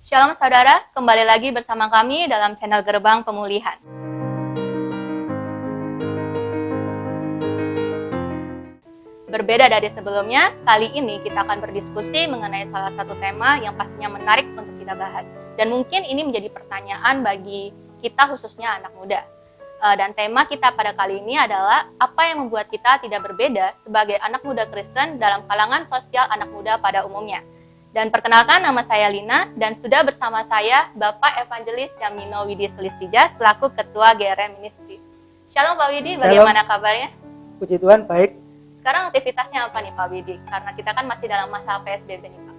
Shalom saudara, kembali lagi bersama kami dalam channel Gerbang Pemulihan. Berbeda dari sebelumnya, kali ini kita akan berdiskusi mengenai salah satu tema yang pastinya menarik untuk kita bahas. Dan mungkin ini menjadi pertanyaan bagi kita khususnya anak muda. Dan tema kita pada kali ini adalah apa yang membuat kita tidak berbeda sebagai anak muda Kristen dalam kalangan sosial anak muda pada umumnya. Dan perkenalkan, nama saya Lina dan sudah bersama saya Bapak Evangelis Yamino Widi Sulistija selaku Ketua GRM Ministry. Shalom Pak Widi, bagaimana kabarnya? Puji Tuhan, baik. Sekarang aktivitasnya apa nih Pak Widi? Karena kita kan masih dalam masa PSBB nih Pak.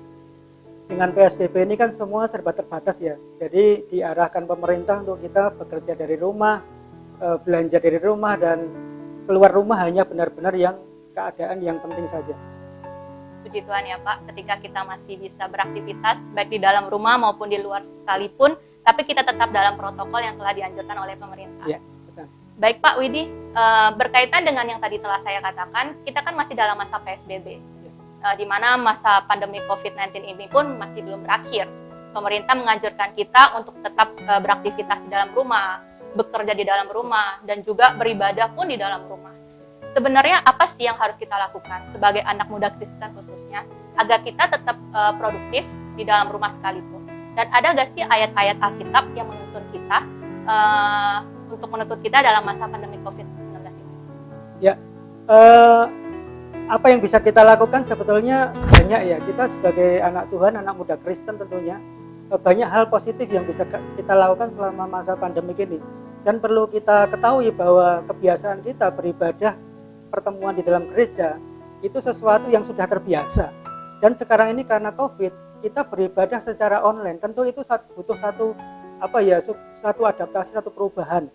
Dengan PSBB ini kan semua serba terbatas ya. Jadi diarahkan pemerintah untuk kita bekerja dari rumah, belanja dari rumah, dan keluar rumah hanya benar-benar yang keadaan yang penting saja. Puji Tuhan ya Pak, ketika kita masih bisa beraktivitas baik di dalam rumah maupun di luar sekalipun, tapi kita tetap dalam protokol yang telah dianjurkan oleh pemerintah. Ya, betul. Baik Pak Widi, berkaitan dengan yang tadi telah saya katakan, kita kan masih dalam masa PSBB, di mana masa pandemi COVID-19 ini pun masih belum berakhir. Pemerintah menganjurkan kita untuk tetap beraktivitas di dalam rumah, bekerja di dalam rumah, dan juga beribadah pun di dalam rumah. Sebenarnya apa sih yang harus kita lakukan sebagai anak muda Kristen khususnya, agar kita tetap produktif di dalam rumah sekalipun? Dan ada gak sih ayat-ayat Alkitab yang menuntun kita untuk menuntut kita dalam masa pandemi COVID-19 ini? Ya, apa yang bisa kita lakukan sebetulnya banyak ya. Kita sebagai anak Tuhan, anak muda Kristen tentunya, banyak hal positif yang bisa kita lakukan selama masa pandemi ini. Dan perlu kita ketahui bahwa kebiasaan kita beribadah, pertemuan di dalam gereja, itu sesuatu yang sudah terbiasa. Dan sekarang ini karena COVID, kita beribadah secara online. Tentu itu butuh satu adaptasi, satu perubahan.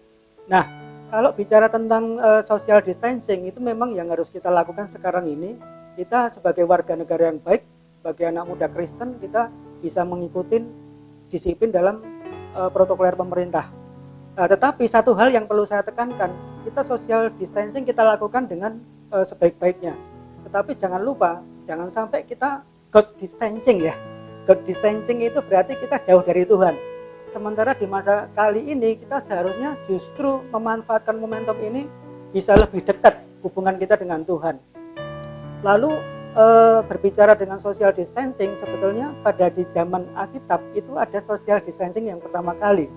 Nah, kalau bicara tentang social distancing, itu memang yang harus kita lakukan sekarang ini. Kita sebagai warga negara yang baik, sebagai anak muda Kristen, kita bisa mengikuti disiplin dalam protokoler pemerintah. Tetapi satu hal yang perlu saya tekankan, kita social distancing kita lakukan dengan sebaik-baiknya. Tetapi jangan lupa, jangan sampai kita God distancing ya. God distancing itu berarti kita jauh dari Tuhan. Sementara di masa kali ini kita seharusnya justru memanfaatkan momentum ini bisa lebih dekat hubungan kita dengan Tuhan. Lalu berbicara dengan social distancing, sebetulnya pada di zaman Alkitab itu ada social distancing yang pertama kali.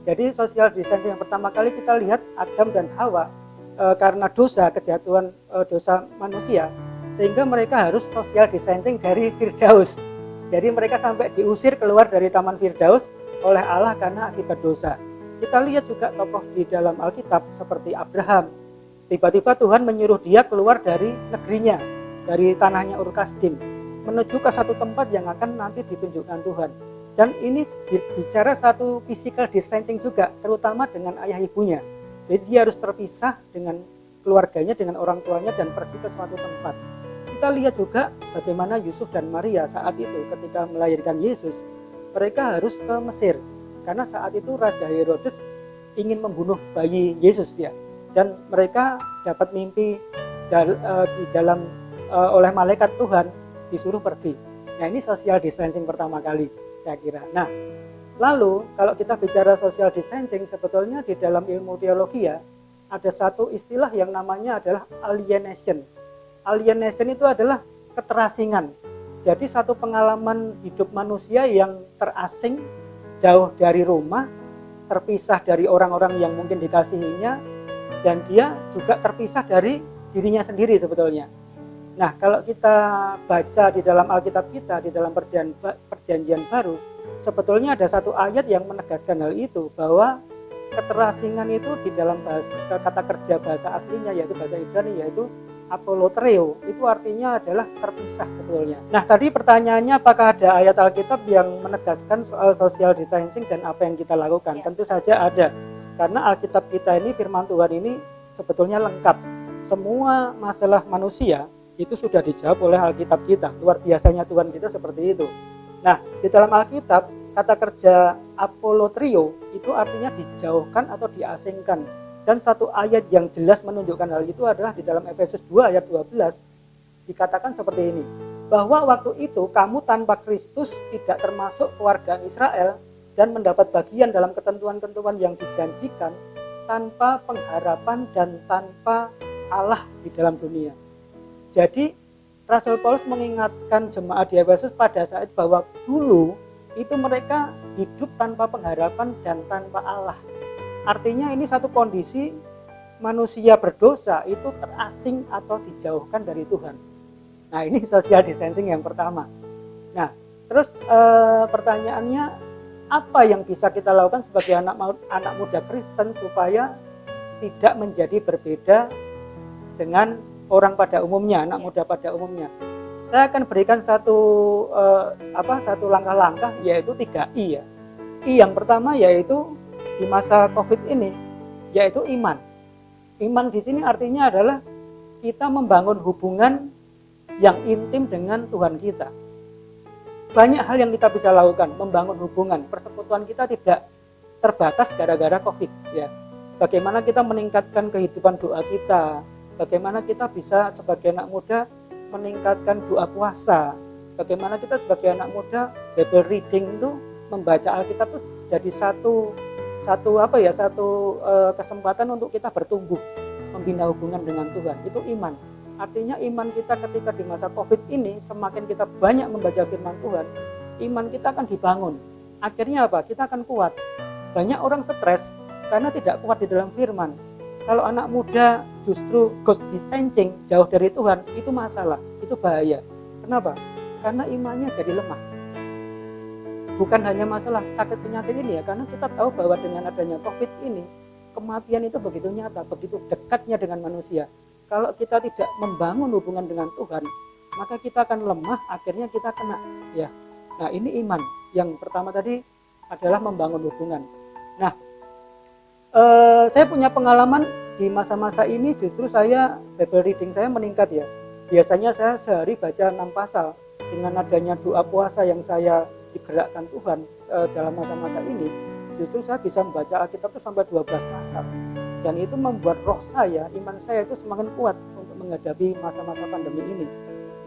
Jadi social distancing yang pertama kali kita lihat Adam dan Hawa karena kejatuhan dosa manusia, sehingga mereka harus social distancing dari Firdaus. Jadi mereka sampai diusir keluar dari Taman Firdaus oleh Allah karena akibat dosa. Kita lihat juga tokoh di dalam Alkitab seperti Abraham. Tiba-tiba Tuhan menyuruh dia keluar dari negerinya, dari tanahnya Ur Kasdim, menuju ke satu tempat yang akan nanti ditunjukkan Tuhan. Dan ini bicara satu physical distancing juga, terutama dengan ayah ibunya. Jadi dia harus terpisah dengan keluarganya, dengan orang tuanya, dan pergi ke suatu tempat. Kita lihat juga bagaimana Yusuf dan Maria saat itu ketika melahirkan Yesus, mereka harus ke Mesir. Karena saat itu Raja Herodes ingin membunuh bayi Yesus ya. Dan mereka dapat mimpi oleh malaikat Tuhan disuruh pergi. Nah, ini social distancing pertama kali, saya kira. Nah, lalu kalau kita bicara social distancing, sebetulnya di dalam ilmu teologi ya, ada satu istilah yang namanya adalah alienation. Alienation itu adalah keterasingan. Jadi satu pengalaman hidup manusia yang terasing, jauh dari rumah, terpisah dari orang-orang yang mungkin dikasihinya, dan dia juga terpisah dari dirinya sendiri sebetulnya. Nah, kalau kita baca di dalam Alkitab kita, di dalam perjanjian baru, sebetulnya ada satu ayat yang menegaskan hal itu, bahwa keterasingan itu di dalam kata kerja bahasa aslinya, yaitu bahasa Ibrani, yaitu apolotreo, itu artinya adalah terpisah sebetulnya. Nah, tadi pertanyaannya apakah ada ayat Alkitab yang menegaskan soal social distancing dan apa yang kita lakukan? Ya. Tentu saja ada, karena Alkitab kita ini, firman Tuhan ini sebetulnya lengkap. Semua masalah manusia itu sudah dijawab oleh Alkitab kita. Luar biasanya Tuhan kita seperti itu. Nah, di dalam Alkitab, kata kerja apolotrio itu artinya dijauhkan atau diasingkan. Dan satu ayat yang jelas menunjukkan hal itu adalah di dalam Efesus 2 ayat 12, dikatakan seperti ini. bahwa waktu itu kamu tanpa Kristus tidak termasuk keluarga Israel dan mendapat bagian dalam ketentuan-ketentuan yang dijanjikan tanpa pengharapan dan tanpa Allah di dalam dunia. Jadi Rasul Paulus mengingatkan jemaat di Efesus pada saat bahwa dulu itu mereka hidup tanpa pengharapan dan tanpa Allah. Artinya ini satu kondisi manusia berdosa itu terasing atau dijauhkan dari Tuhan. Nah, ini social distancing yang pertama. Nah, terus pertanyaannya, apa yang bisa kita lakukan sebagai anak muda Kristen supaya tidak menjadi berbeda dengan orang pada umumnya, anak muda pada umumnya? Saya akan berikan satu langkah-langkah, yaitu 3I ya. I yang pertama yaitu di masa Covid ini, yaitu iman. Iman di sini artinya adalah kita membangun hubungan yang intim dengan Tuhan kita. Banyak hal yang kita bisa lakukan, membangun hubungan. Persekutuan kita tidak terbatas gara-gara Covid ya. Bagaimana kita meningkatkan kehidupan doa kita, bagaimana kita bisa sebagai anak muda meningkatkan doa puasa, bagaimana kita sebagai anak muda Bible reading itu membaca Alkitab itu jadi satu kesempatan untuk kita bertumbuh, membina hubungan dengan Tuhan. Itu iman. Artinya iman kita ketika di masa Covid ini, semakin kita banyak membaca firman Tuhan, iman kita akan dibangun. Akhirnya apa? Kita akan kuat. Banyak orang stres karena tidak kuat di dalam firman. Kalau anak muda justru ghost distancing, jauh dari Tuhan, itu masalah, itu bahaya. Kenapa? Karena imannya jadi lemah. Bukan hanya masalah sakit penyakit ini ya, karena kita tahu bahwa dengan adanya Covid ini, kematian itu begitu nyata, begitu dekatnya dengan manusia. Kalau kita tidak membangun hubungan dengan Tuhan, maka kita akan lemah, akhirnya kita kena ya. Nah, ini iman. Yang pertama tadi adalah membangun hubungan. Nah, saya punya pengalaman di masa-masa ini, justru saya Bible reading saya meningkat ya. Biasanya saya sehari baca 6 pasal. Dengan adanya doa puasa yang saya digerakkan Tuhan dalam masa-masa ini, justru saya bisa membaca Alkitab itu sampai 12 pasal. Dan itu membuat roh saya, iman saya itu semakin kuat untuk menghadapi masa-masa pandemi ini.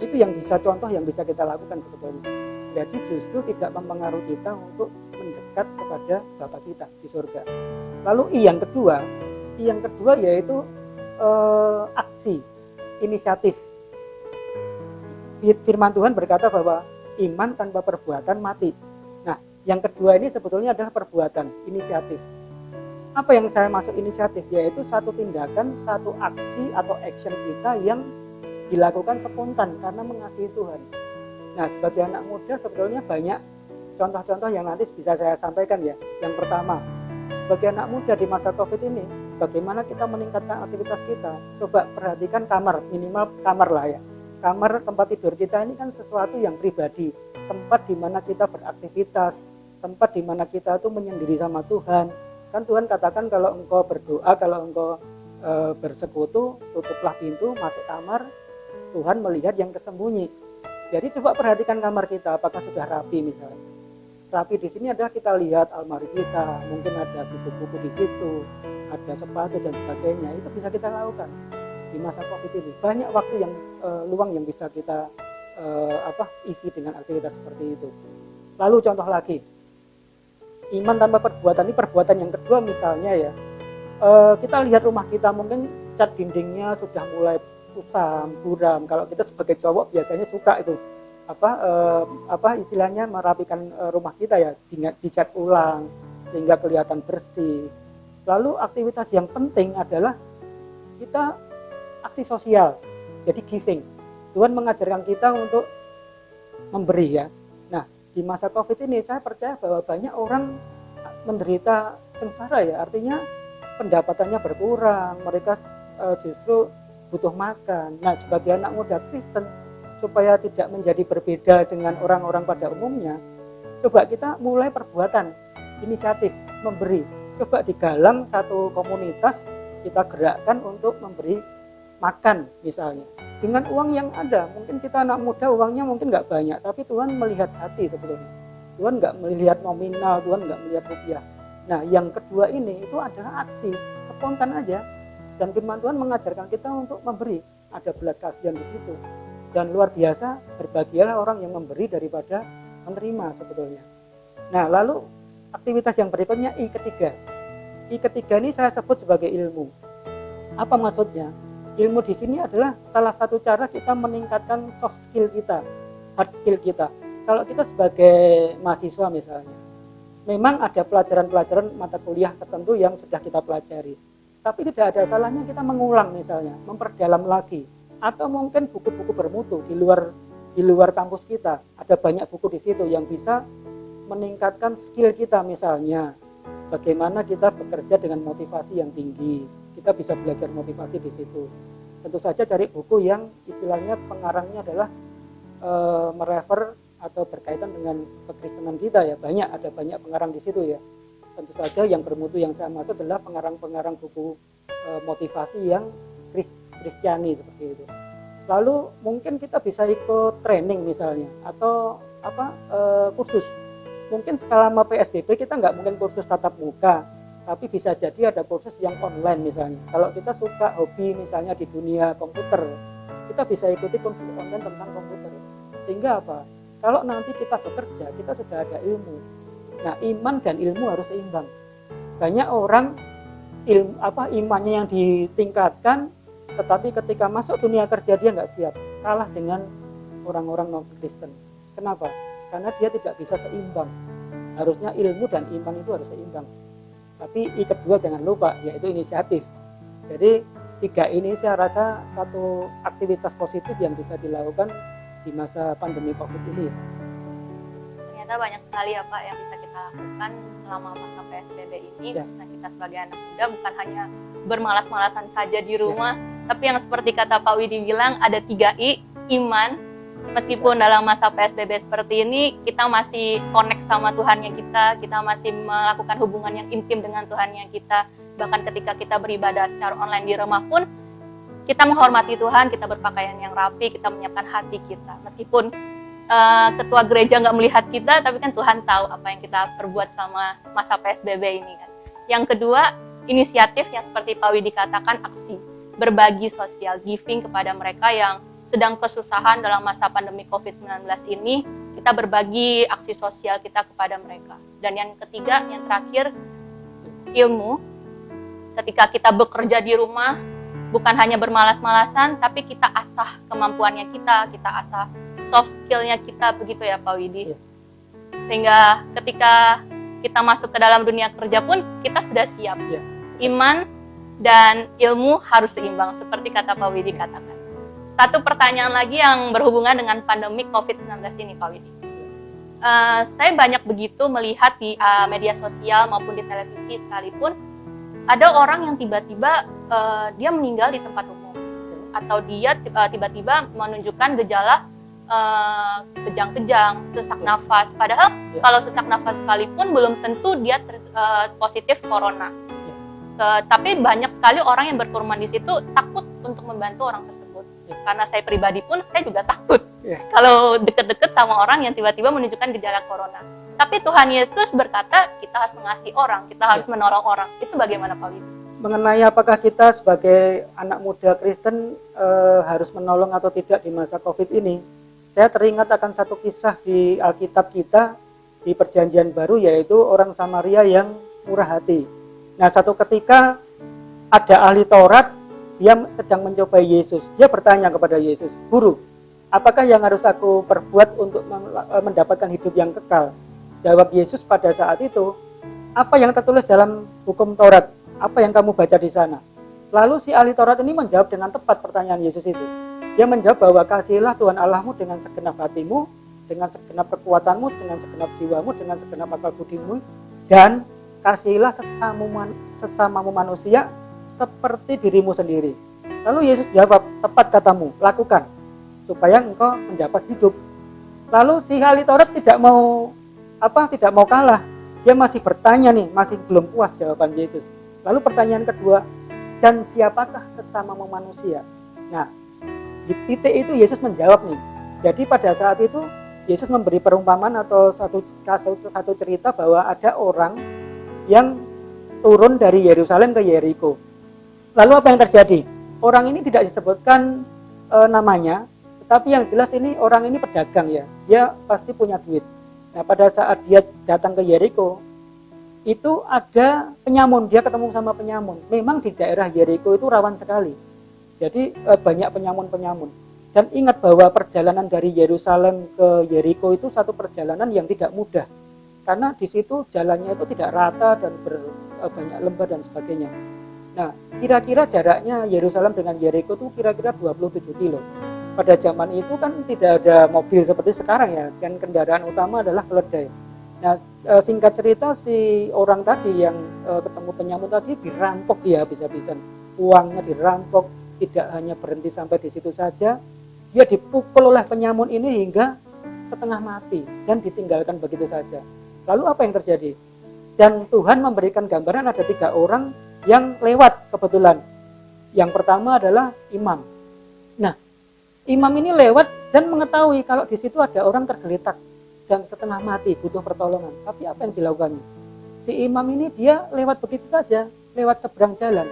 Itu yang bisa, contoh yang bisa kita lakukan sebetulnya. Jadi justru tidak mempengaruhi kita untuk mendekat kepada Bapa kita di surga. Lalu I yang kedua yaitu aksi, inisiatif. Firman Tuhan berkata bahwa iman tanpa perbuatan mati. Nah, yang kedua ini sebetulnya adalah perbuatan, inisiatif. Apa yang saya maksud inisiatif? Yaitu satu tindakan, satu aksi atau action kita yang dilakukan spontan karena mengasihi Tuhan. Nah, sebagai anak muda sebetulnya banyak contoh-contoh yang nanti bisa saya sampaikan ya. Yang pertama, sebagai anak muda di masa Covid ini, bagaimana kita meningkatkan aktivitas kita? Coba perhatikan kamar, minimal kamar lah ya. Kamar tempat tidur kita ini kan sesuatu yang pribadi, tempat di mana kita beraktivitas, tempat di mana kita tuh menyendiri sama Tuhan. Kan Tuhan katakan kalau engkau berdoa, kalau engkau bersekutu, tutuplah pintu, masuk kamar, Tuhan melihat yang tersembunyi. Jadi coba perhatikan kamar kita, apakah sudah rapi misalnya. Rapi di sini adalah kita lihat almari kita, mungkin ada buku-buku di situ, ada sepatu dan sebagainya. Itu bisa kita lakukan di masa Covid ini. Banyak waktu yang luang yang bisa kita isi dengan aktivitas seperti itu. Lalu contoh lagi, iman tanpa perbuatan, ini perbuatan yang kedua misalnya ya, kita lihat rumah kita mungkin cat dindingnya sudah mulai kusam, buram. Kalau kita sebagai cowok biasanya suka itu istilahnya merapikan rumah kita ya, dicat ulang sehingga kelihatan bersih. Lalu aktivitas yang penting adalah kita aksi sosial, jadi giving. Tuhan mengajarkan kita untuk memberi ya. Nah, di masa Covid ini saya percaya bahwa banyak orang menderita sengsara ya, artinya pendapatannya berkurang, mereka justru butuh makan. Nah, sebagai anak muda Kristen, supaya tidak menjadi berbeda dengan orang-orang pada umumnya, coba kita mulai perbuatan, inisiatif, memberi. Coba digalang satu komunitas, kita gerakkan untuk memberi makan misalnya. Dengan uang yang ada, mungkin kita anak muda uangnya mungkin nggak banyak, tapi Tuhan melihat hati sebetulnya. Tuhan nggak melihat nominal, Tuhan nggak melihat rupiah. Nah, yang kedua ini itu adalah aksi, spontan aja. Dan firman Tuhan mengajarkan kita untuk memberi. Ada belas kasihan di situ. dan luar biasa, berbahagialah orang yang memberi daripada menerima sebetulnya. Nah, lalu aktivitas yang berikutnya I ketiga. I ketiga ini saya sebut sebagai ilmu. Apa maksudnya? Ilmu di sini adalah salah satu cara kita meningkatkan soft skill kita, hard skill kita. Kalau kita sebagai mahasiswa misalnya, memang ada pelajaran-pelajaran mata kuliah tertentu yang sudah kita pelajari. Tapi tidak ada salahnya kita mengulang misalnya, memperdalam lagi. Atau mungkin buku-buku bermutu di luar kampus kita. Ada banyak buku di situ yang bisa meningkatkan skill kita, misalnya bagaimana kita bekerja dengan motivasi yang tinggi. Kita bisa belajar motivasi di situ. Tentu saja cari buku yang istilahnya pengarangnya adalah merefer atau berkaitan dengan kekristenan kita ya. Ada banyak pengarang di situ ya. Tentu saja yang bermutu yang sama itu adalah pengarang-pengarang buku motivasi yang Kristiani seperti itu. Lalu mungkin kita bisa ikut training misalnya atau kursus. Mungkin selama PSBB kita nggak mungkin kursus tatap muka, tapi bisa jadi ada kursus yang online misalnya. Kalau kita suka hobi misalnya di dunia komputer, kita bisa ikuti kursus online tentang komputer. Sehingga apa? Kalau nanti kita bekerja, kita sudah ada ilmu. Nah, iman dan ilmu harus seimbang. Banyak orang imannya yang ditingkatkan, tetapi ketika masuk dunia kerja dia nggak siap, kalah dengan orang-orang non-Kristen. Kenapa? Karena dia tidak bisa seimbang. Harusnya ilmu dan iman itu harus seimbang. Tapi kedua jangan lupa, yaitu inisiatif. Jadi 3 ini saya rasa satu aktivitas positif yang bisa dilakukan di masa pandemi COVID ini. Ternyata banyak sekali ya Pak yang bisa kita lakukan selama masa PSBB ini. Ya. Nah, kita sebagai anak muda bukan hanya bermalas-malasan saja di rumah, tapi yang seperti kata Pak Widi bilang ada 3 I, iman. Meskipun dalam masa PSBB seperti ini kita masih connect sama Tuhannya kita masih melakukan hubungan yang intim dengan Tuhannya kita. Bahkan ketika kita beribadah secara online di rumah pun kita menghormati Tuhan, kita berpakaian yang rapi, kita menyiapkan hati kita. Meskipun ketua gereja nggak melihat kita, tapi kan Tuhan tahu apa yang kita perbuat selama masa PSBB ini kan. Yang kedua, inisiatif yang seperti Pak Widi katakan, aksi berbagi sosial, giving kepada mereka yang sedang kesusahan dalam masa pandemi COVID-19 ini. Kita berbagi aksi sosial kita kepada mereka. Dan yang ketiga, yang terakhir, ilmu. Ketika kita bekerja di rumah, bukan hanya bermalas-malasan, tapi kita asah kemampuannya kita asah soft skill-nya kita, begitu ya Pak Widi. Sehingga ketika kita masuk ke dalam dunia kerja pun kita sudah siap. Iman dan ilmu harus seimbang, seperti kata Pak Widi katakan. Satu pertanyaan lagi yang berhubungan dengan pandemi COVID-19 ini Pak Widi. Saya banyak begitu melihat di media sosial maupun di televisi sekalipun, ada orang yang tiba-tiba dia meninggal di tempat umum. Atau dia tiba-tiba menunjukkan gejala kejang-kejang, sesak nafas. Padahal kalau sesak nafas sekalipun belum tentu dia positif corona. Tapi banyak sekali orang yang berkerumun di situ takut untuk membantu orang tersebut. Karena saya pribadi pun saya juga takut kalau deket-deket sama orang yang tiba-tiba menunjukkan gejala corona. Tapi Tuhan Yesus berkata kita harus mengasihi orang, kita harus menolong orang. Itu bagaimana Pak Widi? Mengenai apakah kita sebagai anak muda Kristen harus menolong atau tidak di masa COVID ini, saya teringat akan satu kisah di Alkitab kita di Perjanjian Baru, yaitu orang Samaria yang murah hati. Nah, satu ketika ada ahli Taurat, dia sedang mencobai Yesus. Dia bertanya kepada Yesus, "Guru, apakah yang harus aku perbuat untuk mendapatkan hidup yang kekal?" Jawab Yesus pada saat itu, "Apa yang tertulis dalam hukum Taurat? Apa yang kamu baca di sana?" Lalu si ahli Taurat ini menjawab dengan tepat pertanyaan Yesus itu. Dia menjawab bahwa kasihilah Tuhan Allahmu dengan segenap hatimu, dengan segenap kekuatanmu, dengan segenap jiwamu, dengan segenap akal budimu, dan kasihilah sesamamu manusia seperti dirimu sendiri. Lalu Yesus jawab, tepat katamu, lakukan supaya engkau mendapat hidup. Lalu si ahli Taurat tidak mau kalah. Dia masih bertanya nih, masih belum puas jawaban Yesus. Lalu pertanyaan kedua, dan siapakah sesamamu manusia? Nah, di titik itu Yesus menjawab nih. Jadi pada saat itu Yesus memberi perumpamaan atau satu cerita bahwa ada orang yang turun dari Yerusalem ke Yeriko. Lalu apa yang terjadi? Orang ini tidak disebutkan namanya, Tapi yang jelas ini orang ini pedagang ya, dia pasti punya duit. Nah pada saat dia datang ke Yeriko, itu ada penyamun, dia ketemu sama penyamun. Memang di daerah Yeriko itu rawan sekali, jadi banyak penyamun-penyamun. Dan ingat bahwa perjalanan dari Yerusalem ke Yeriko itu satu perjalanan yang tidak mudah, karena di situ jalannya itu tidak rata dan banyak lembah dan sebagainya. Nah kira-kira jaraknya Yerusalem dengan Yeriko itu kira-kira 27 kilo. Pada zaman itu kan tidak ada mobil seperti sekarang ya, dan kendaraan utama adalah keledai. Nah singkat cerita si orang tadi yang ketemu penyamun tadi dirampok dia habis-habisan, uangnya dirampok. Tidak hanya berhenti sampai di situ saja, dia dipukul oleh penyamun ini hingga setengah mati dan ditinggalkan begitu saja. Lalu apa yang terjadi? Dan Tuhan memberikan gambaran ada 3 orang yang lewat kebetulan. Yang pertama adalah imam. Nah imam ini lewat dan mengetahui kalau di situ ada orang tergeletak dan setengah mati butuh pertolongan. Tapi apa yang dilakukannya? Si imam ini dia lewat begitu saja, lewat seberang jalan.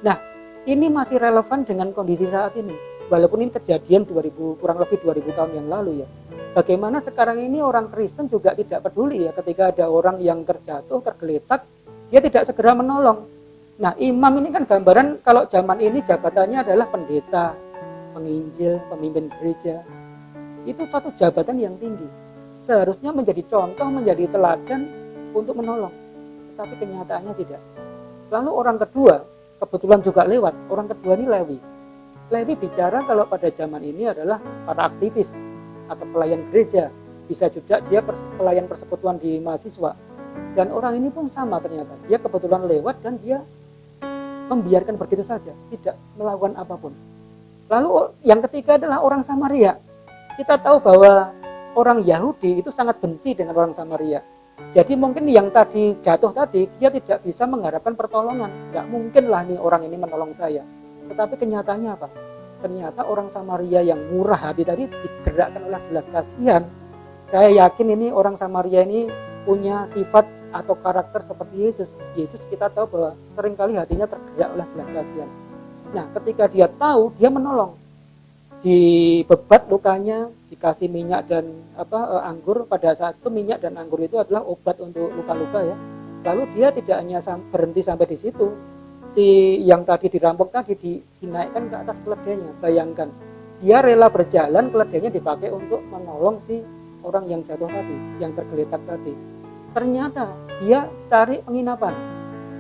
Nah, ini masih relevan dengan kondisi saat ini. Walaupun ini kejadian kurang lebih 2000 tahun yang lalu ya. Bagaimana sekarang ini orang Kristen juga tidak peduli ya ketika ada orang yang terjatuh, tergeletak, dia tidak segera menolong. Nah, imam ini kan gambaran kalau zaman ini jabatannya adalah pendeta, penginjil, pemimpin gereja. Itu satu jabatan yang tinggi. Seharusnya menjadi contoh, menjadi teladan untuk menolong. Tetapi kenyataannya tidak. Lalu orang kedua, kebetulan juga lewat. Orang kedua ini Lewi. Lewi bicara kalau pada zaman ini adalah para aktivis atau pelayan gereja. Bisa juga dia pelayan persekutuan di mahasiswa. Dan orang ini pun sama ternyata. Dia kebetulan lewat dan dia membiarkan begitu saja. Tidak melakukan apapun. Lalu yang ketiga adalah orang Samaria. Kita tahu bahwa orang Yahudi itu sangat benci dengan orang Samaria. Jadi mungkin yang tadi jatuh tadi, dia tidak bisa mengharapkan pertolongan. Gak mungkin lah nih orang ini menolong saya. Tetapi kenyataannya apa? Ternyata orang Samaria yang murah hati tadi digerakkan oleh belas kasihan. Saya yakin ini orang Samaria ini punya sifat atau karakter seperti Yesus. Yesus kita tahu bahwa seringkali hatinya tergerak oleh belas kasihan. Nah, ketika dia tahu, dia menolong. Dibebat lukanya, dikasih minyak dan anggur. Pada saat itu minyak dan anggur itu adalah obat untuk luka-luka ya. Lalu dia tidak hanya berhenti sampai di situ. Si yang tadi dirampok tadi dinaikkan ke atas keledainya. Bayangkan, dia rela berjalan, keledainya dipakai untuk menolong si orang yang jatuh tadi, yang tergeletak tadi. Ternyata dia cari penginapan.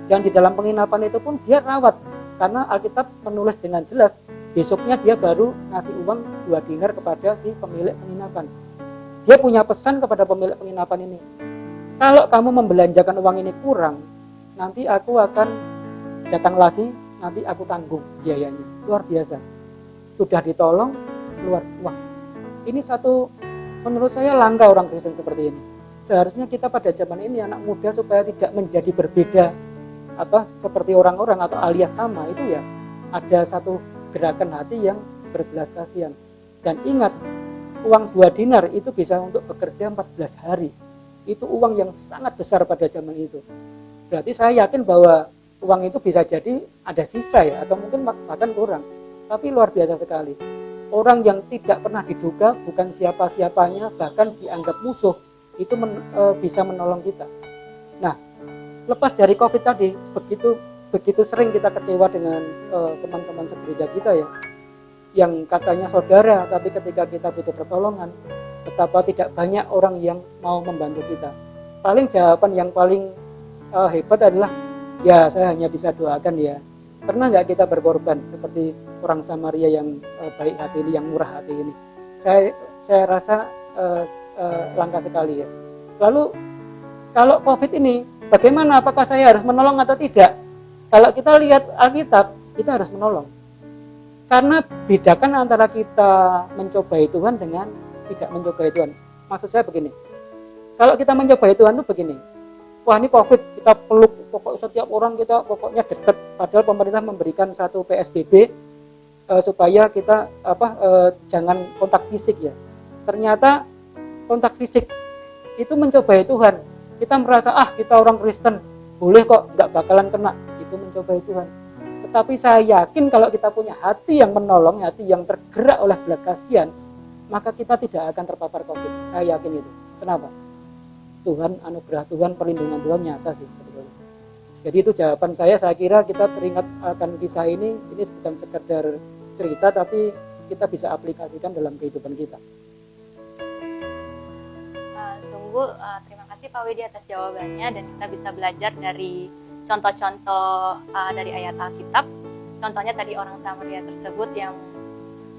Dan di dalam penginapan itu pun dia rawat. Karena Alkitab menulis dengan jelas, besoknya dia baru ngasih uang 2 dinar kepada si pemilik penginapan. Dia punya pesan kepada pemilik penginapan ini. Kalau kamu membelanjakan uang ini kurang, nanti aku akan datang lagi, nanti aku tanggung biayanya. Luar biasa. Sudah ditolong, keluar. Wah, ini satu menurut saya langka orang Kristen seperti ini. Seharusnya kita pada zaman ini anak muda supaya tidak menjadi berbeda seperti orang-orang atau alias sama itu ya, ada satu gerakan hati yang berbelas kasihan. Dan ingat, uang 2 dinar itu bisa untuk bekerja 14 hari. Itu uang yang sangat besar pada zaman itu. Berarti saya yakin bahwa uang itu bisa jadi ada sisa ya, atau mungkin bahkan kurang. Tapi luar biasa sekali. Orang yang tidak pernah diduga, bukan siapa-siapanya, bahkan dianggap musuh, itu bisa menolong kita. Nah, lepas dari COVID tadi, begitu sering kita kecewa dengan teman-teman segereja kita ya, yang katanya saudara, tapi ketika kita butuh pertolongan, betapa tidak banyak orang yang mau membantu kita. Paling jawaban yang paling hebat adalah, ya saya hanya bisa doakan ya. Pernah nggak kita berkorban seperti orang Samaria yang baik hati ini, yang murah hati ini? Saya rasa langka sekali ya. Lalu kalau COVID ini, bagaimana? Apakah saya harus menolong atau tidak? Kalau kita lihat Alkitab, kita harus menolong. Karena bedakan antara kita mencobai Tuhan dengan tidak mencobai Tuhan. Maksud saya begini, kalau kita mencobai Tuhan itu begini, wah ini COVID, kita peluk, setiap orang kita pokoknya dekat. Padahal pemerintah memberikan satu PSBB supaya kita jangan kontak fisik ya. Ternyata kontak fisik itu mencobai Tuhan. Kita merasa kita orang Kristen, boleh kok, nggak bakalan kena. Itu mencobai Tuhan. Tetapi saya yakin kalau kita punya hati yang menolong, hati yang tergerak oleh belas kasihan, maka kita tidak akan terpapar COVID. Saya yakin itu. Kenapa? Tuhan, anugerah Tuhan, perlindungan Tuhan nyata sih sebetulnya. Jadi itu jawaban saya kira kita teringat akan kisah ini bukan sekedar cerita, tapi kita bisa aplikasikan dalam kehidupan kita. Terima kasih Pak Widi atas jawabannya, dan kita bisa belajar dari contoh-contoh dari ayat Alkitab. Contohnya tadi orang Samaria tersebut yang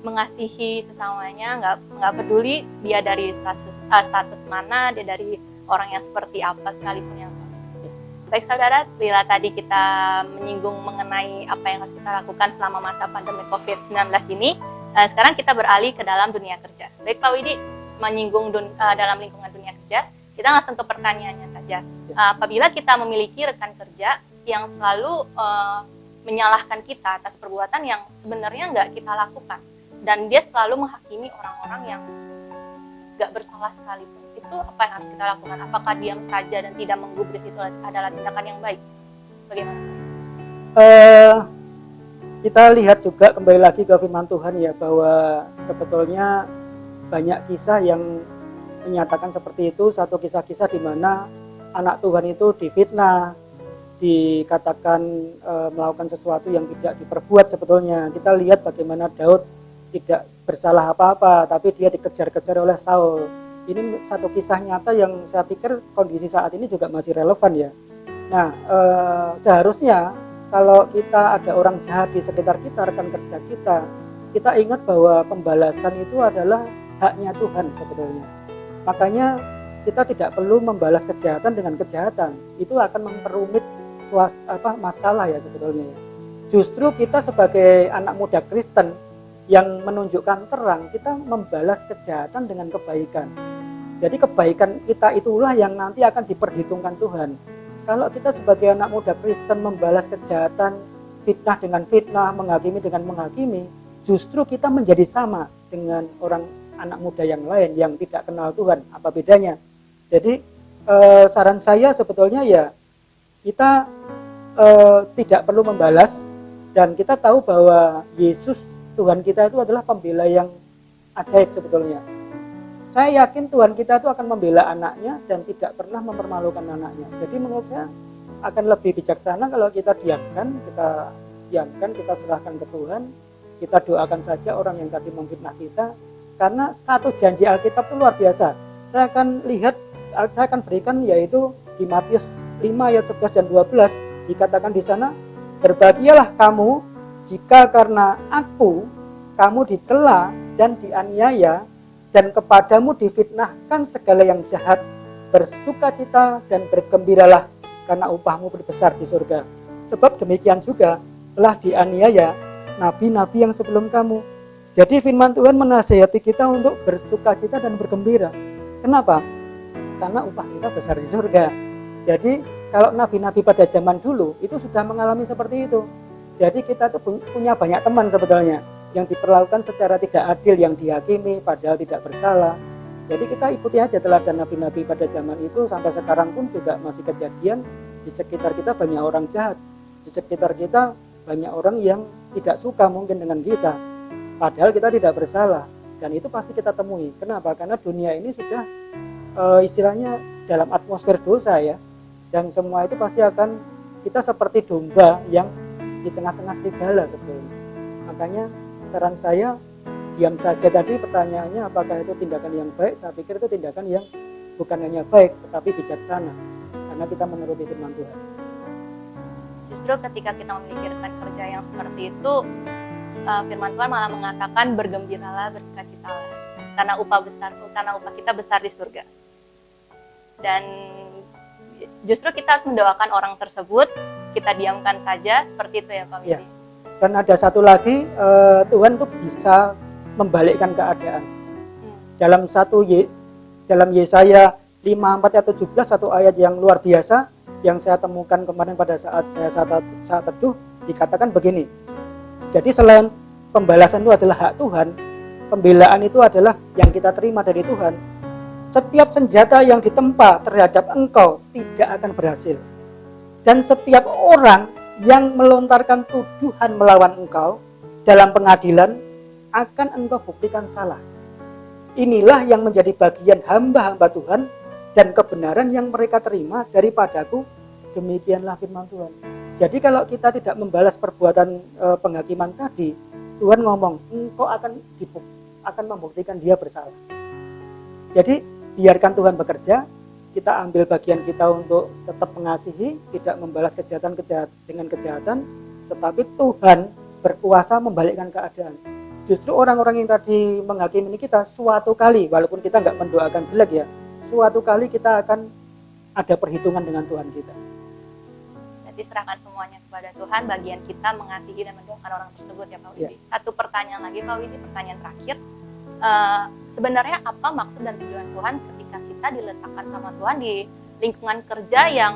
mengasihi sesamanya, nggak peduli dia dari status mana, dia dari orang yang seperti apa sekalipun yang. Baik saudara, bila tadi kita menyinggung mengenai apa yang harus kita lakukan selama masa pandemi COVID-19 ini, sekarang kita beralih ke dalam dunia kerja. Baik Pak Widi, menyinggung dalam lingkungan dunia kerja, kita langsung ke pertanyaannya saja. Apabila kita memiliki rekan kerja yang selalu menyalahkan kita atas perbuatan yang sebenarnya nggak kita lakukan, dan dia selalu menghakimi orang-orang yang nggak bersalah sekalipun, itu apa yang harus kita lakukan? Apakah diam saja dan tidak menggubris itu adalah tindakan yang baik? Bagaimana? Kita lihat juga kembali lagi ke firman Tuhan ya, bahwa sebetulnya banyak kisah yang menyatakan seperti itu. Satu kisah-kisah di mana anak Tuhan itu difitnah, dikatakan melakukan sesuatu yang tidak diperbuat sebetulnya. Kita lihat bagaimana Daud tidak bersalah apa-apa, tapi dia dikejar-kejar oleh Saul. Ini satu kisah nyata yang saya pikir kondisi saat ini juga masih relevan ya. Nah, seharusnya kalau kita ada orang jahat di sekitar kita, rekan kerja kita ingat bahwa pembalasan itu adalah haknya Tuhan sebetulnya. Makanya kita tidak perlu membalas kejahatan dengan kejahatan. Itu akan memperumit masalah ya sebetulnya. Justru kita sebagai anak muda Kristen yang menunjukkan terang, kita membalas kejahatan dengan kebaikan. Jadi kebaikan kita itulah yang nanti akan diperhitungkan Tuhan. Kalau kita sebagai anak muda Kristen membalas kejahatan, fitnah dengan fitnah, menghakimi dengan menghakimi, justru kita menjadi sama dengan orang anak muda yang lain yang tidak kenal Tuhan. Apa bedanya? Jadi saran saya sebetulnya ya, kita tidak perlu membalas, dan kita tahu bahwa Yesus Tuhan kita itu adalah pembela yang ajaib sebetulnya. Saya yakin Tuhan kita itu akan membela anaknya dan tidak pernah mempermalukan anaknya. Jadi menurut saya akan lebih bijaksana kalau kita diamkan, kita serahkan ke Tuhan, kita doakan saja orang yang tadi memfitnah kita. Karena satu janji Alkitab itu luar biasa. Saya akan berikan yaitu di Matius 5 ayat 11 dan 12, dikatakan di sana, berbahagialah kamu jika karena aku kamu dicela dan dianiaya, dan kepadamu difitnahkan segala yang jahat, bersukacita dan bergembiralah, karena upahmu besar di surga. Sebab demikian juga telah dianiaya nabi-nabi yang sebelum kamu. Jadi firman Tuhan menasihati kita untuk bersukacita dan bergembira. Kenapa? Karena upah kita besar di surga. Jadi kalau nabi-nabi pada zaman dulu itu sudah mengalami seperti itu. Jadi kita tuh punya banyak teman sebetulnya yang diperlakukan secara tidak adil, yang dihakimi padahal tidak bersalah. Jadi kita ikuti aja teladan nabi-nabi pada zaman itu. Sampai sekarang pun juga masih kejadian. Di sekitar kita banyak orang jahat, di sekitar kita banyak orang yang tidak suka mungkin dengan kita, padahal kita tidak bersalah. Dan itu pasti kita temui. Kenapa? Karena dunia ini sudah istilahnya dalam atmosfer dosa ya. Dan semua itu pasti akan, kita seperti domba yang di tengah-tengah serigala sebetulnya. Makanya saran saya, diam saja tadi pertanyaannya apakah itu tindakan yang baik. Saya pikir itu tindakan yang bukan hanya baik tetapi bijaksana, karena kita menuruti firman Tuhan. Justru ketika kita memiliki rekan kerja yang seperti itu, firman Tuhan malah mengatakan bergembiralah, bersukacitalah, karena upah kita besar di surga. Dan justru kita harus mendoakan orang tersebut, kita diamkan saja, seperti itu ya Pak Widi. Ya. Dan ada satu lagi, Tuhan tuh bisa membalikkan keadaan. Dalam Yesaya 5, 4, 17, satu ayat yang luar biasa yang saya temukan kemarin pada saat saya saat teduh, dikatakan begini. Jadi selain pembalasan itu adalah hak Tuhan, pembelaan itu adalah yang kita terima dari Tuhan. Setiap senjata yang ditempa terhadap engkau tidak akan berhasil. Dan setiap orang yang melontarkan tuduhan melawan engkau dalam pengadilan akan engkau buktikan salah. Inilah yang menjadi bagian hamba-hamba Tuhan dan kebenaran yang mereka terima daripadaku. Demikianlah firman Tuhan. Jadi kalau kita tidak membalas perbuatan penghakiman tadi, Tuhan ngomong, engkau akan membuktikan dia bersalah. Jadi biarkan Tuhan bekerja, kita ambil bagian kita untuk tetap mengasihi, tidak membalas kejahatan dengan kejahatan, tetapi Tuhan berkuasa membalikkan keadaan. Justru orang-orang yang tadi menghakimi kita, suatu kali, walaupun kita nggak mendoakan jelek ya, suatu kali kita akan ada perhitungan dengan Tuhan kita. Jadi serahkan semuanya kepada Tuhan, bagian kita mengasihi dan mendoakan orang tersebut ya Pak Widi. Ya. Satu pertanyaan lagi Pak Widi, pertanyaan terakhir. Sebenarnya apa maksud dan tujuan Tuhan ketika kita diletakkan sama Tuhan di lingkungan kerja yang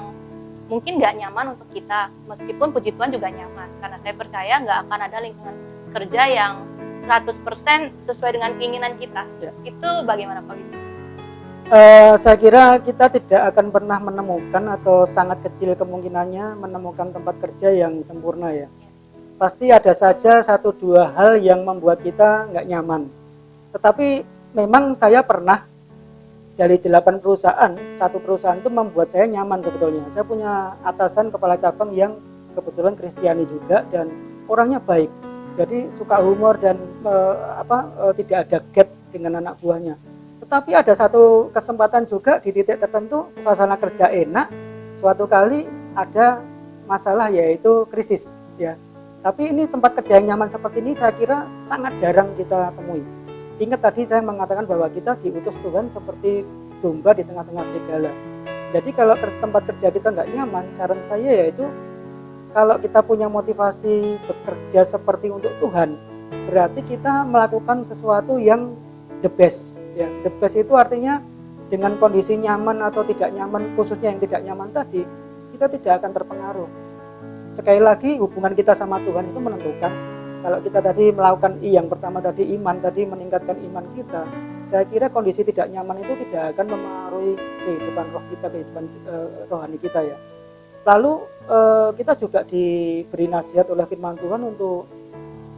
mungkin nggak nyaman untuk kita, meskipun puji Tuhan juga nyaman, karena saya percaya nggak akan ada lingkungan kerja yang 100% sesuai dengan keinginan kita. Ya. Itu bagaimana Pak Widi? Saya kira kita tidak akan pernah menemukan atau sangat kecil kemungkinannya menemukan tempat kerja yang sempurna ya. Pasti ada saja satu dua hal yang membuat kita nggak nyaman. Tetapi memang saya pernah dari 8 perusahaan, satu perusahaan itu membuat saya nyaman sebetulnya. Saya punya atasan kepala cabang yang kebetulan Kristiani juga dan orangnya baik. Jadi suka humor dan tidak ada gap dengan anak buahnya. Tetapi ada satu kesempatan juga di titik tertentu suasana kerja enak, suatu kali ada masalah yaitu krisis ya. Tapi ini tempat kerja yang nyaman seperti ini saya kira sangat jarang kita temui. Ingat tadi saya mengatakan bahwa kita diutus Tuhan seperti domba di tengah-tengah serigala. Jadi kalau tempat kerja kita nggak nyaman, saran saya yaitu kalau kita punya motivasi bekerja seperti untuk Tuhan, berarti kita melakukan sesuatu yang the best. Ya, the best itu artinya dengan kondisi nyaman atau tidak nyaman, khususnya yang tidak nyaman tadi, kita tidak akan terpengaruh. Sekali lagi hubungan kita sama Tuhan itu menentukan. Kalau kita tadi melakukan yang pertama tadi iman, tadi meningkatkan iman kita, saya kira kondisi tidak nyaman itu tidak akan mempengaruhi kehidupan roh kita, kehidupan rohani kita ya. Lalu kita juga diberi nasihat oleh firman Tuhan untuk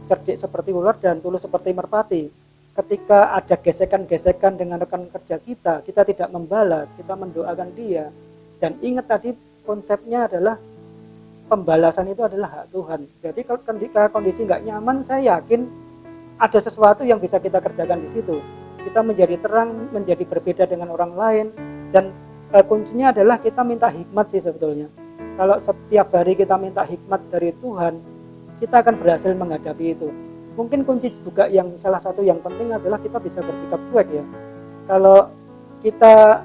cerdik seperti ular dan tulus seperti merpati. Ketika ada gesekan-gesekan dengan rekan kerja kita tidak membalas, kita mendoakan dia. Dan ingat tadi konsepnya adalah pembalasan itu adalah hak Tuhan. Jadi ketika kondisi nggak nyaman, saya yakin ada sesuatu yang bisa kita kerjakan di situ. Kita menjadi terang, menjadi berbeda dengan orang lain. Dan kuncinya adalah kita minta hikmat sih sebetulnya. Kalau setiap hari kita minta hikmat dari Tuhan, kita akan berhasil menghadapi itu. Mungkin kunci juga yang salah satu yang penting adalah kita bisa bersikap cuek ya. Kalau kita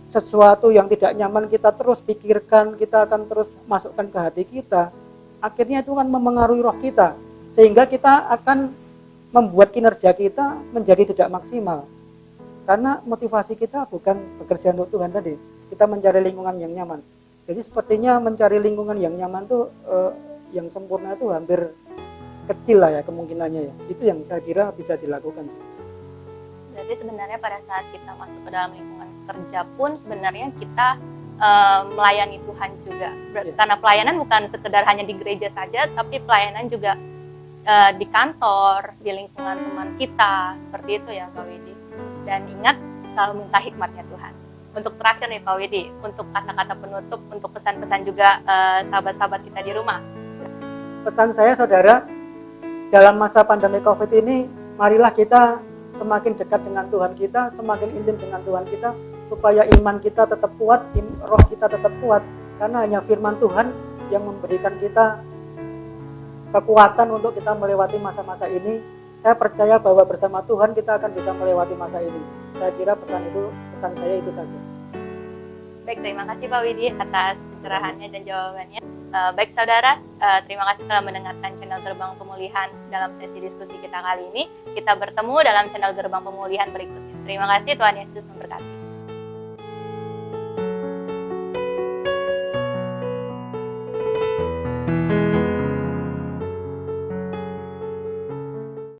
sesuatu yang tidak nyaman kita terus pikirkan, kita akan terus masukkan ke hati kita, akhirnya itu akan memengaruhi roh kita, sehingga kita akan membuat kinerja kita menjadi tidak maksimal. Karena motivasi kita bukan bekerja untuk Tuhan tadi, kita mencari lingkungan yang nyaman. Jadi sepertinya mencari lingkungan yang nyaman tuh yang sempurna itu hampir kecil lah ya kemungkinannya ya. Itu yang saya kira bisa dilakukan sih. Berarti sebenarnya pada saat kita masuk ke dalam lingkungan kerja pun sebenarnya kita melayani Tuhan juga. Ya. Karena pelayanan bukan sekedar hanya di gereja saja, tapi pelayanan juga di kantor, di lingkungan teman kita, seperti itu ya Pak Widi. Dan ingat selalu minta hikmatnya Tuhan. Untuk terakhir nih Pak Widi, untuk kata-kata penutup, untuk pesan-pesan juga sahabat-sahabat kita di rumah. Pesan saya saudara, dalam masa pandemi COVID ini, marilah kita semakin dekat dengan Tuhan kita, semakin intim dengan Tuhan kita, supaya iman kita tetap kuat, roh kita tetap kuat. Karena hanya firman Tuhan yang memberikan kita kekuatan untuk kita melewati masa-masa ini. Saya percaya bahwa bersama Tuhan kita akan bisa melewati masa ini. Saya kira pesan saya itu saja. Baik, terima kasih Pak Widi atas pencerahannya dan jawabannya. Baik saudara, terima kasih telah mendengarkan channel Gerbang Pemulihan dalam sesi diskusi kita kali ini. Kita bertemu dalam channel Gerbang Pemulihan berikutnya. Terima kasih, Tuhan Yesus memberkati.